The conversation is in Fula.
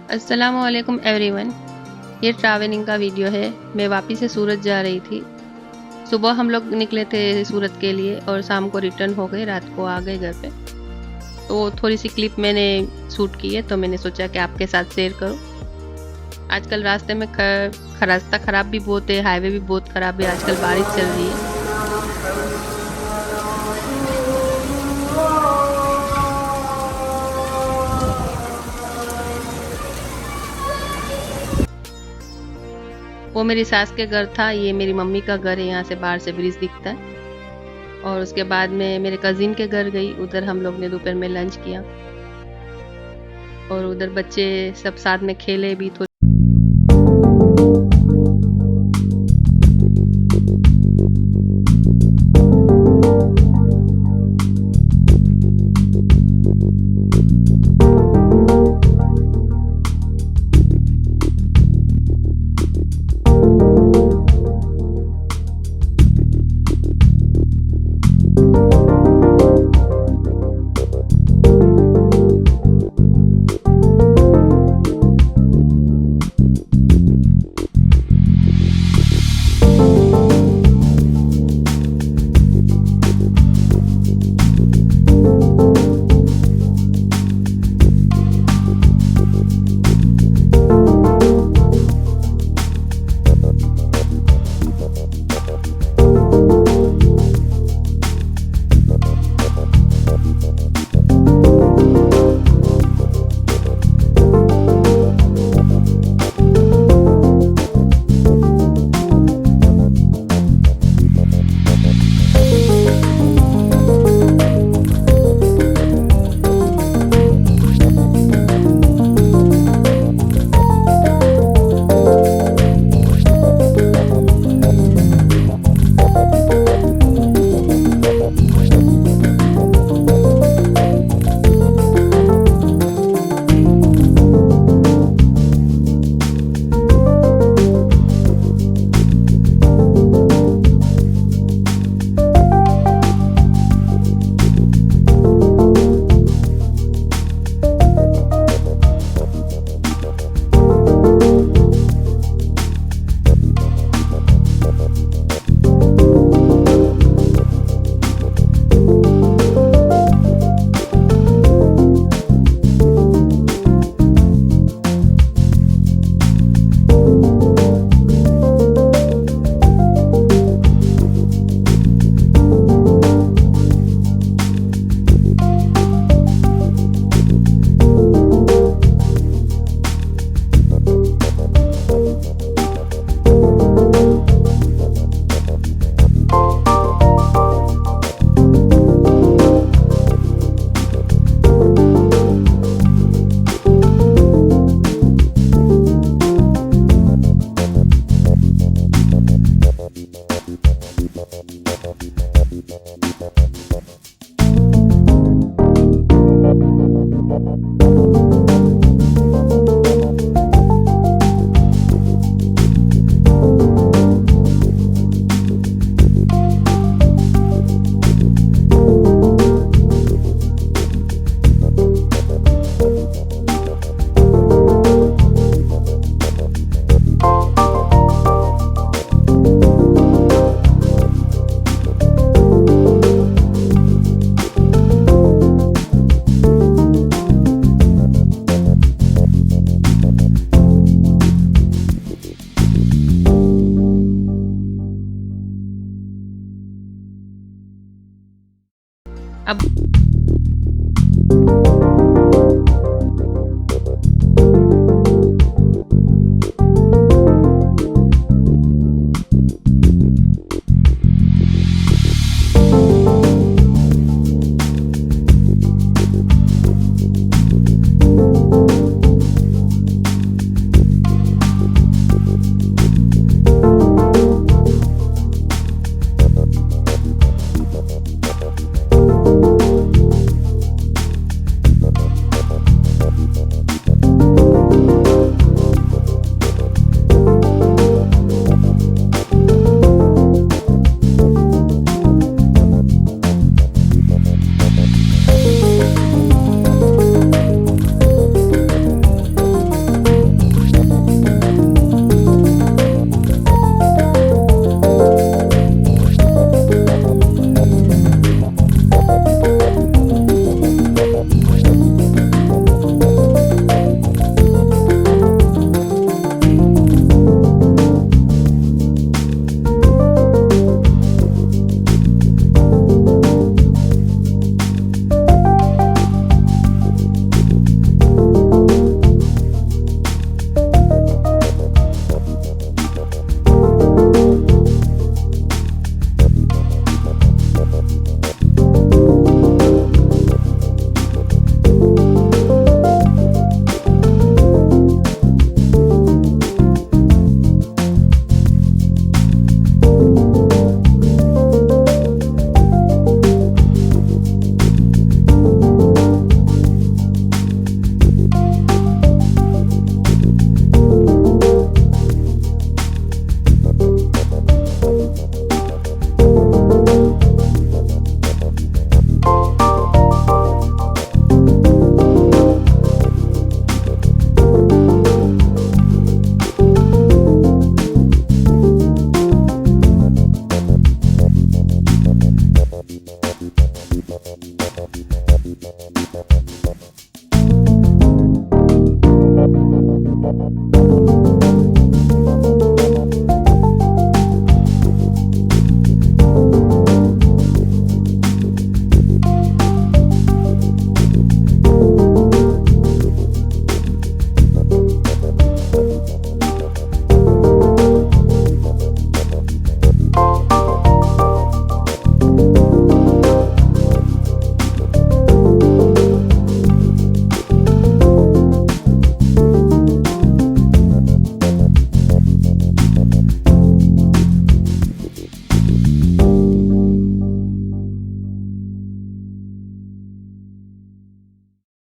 अस्सलामुअलैकुम एवरीवन। ये ट्रैवलिंग का वीडियो है। मैं वापस से सूरत जा रही थी। सुबह हम लोग निकले थे सूरत के लिए और शाम को रिटर्न हो गए, रात को आ गए घर पे। तो थोड़ी सी क्लिप मैंने शूट की है, तो मैंने सोचा कि आपके साथ शेयर करूं। आजकल रास्ते में रास्ता ख़राब भी बहुत है, हाईवे भी बहुत ख़राब है। आजकल बारिश चल रही है। वो मेरी सास के घर था, ये मेरी मम्मी का घर है। यहाँ से बाहर से ब्रिज दिखता है। और उसके बाद में मेरे कज़िन के घर गई, उधर हम लोग ने दोपहर में लंच किया और उधर बच्चे सब साथ में खेले भी, थोड़ी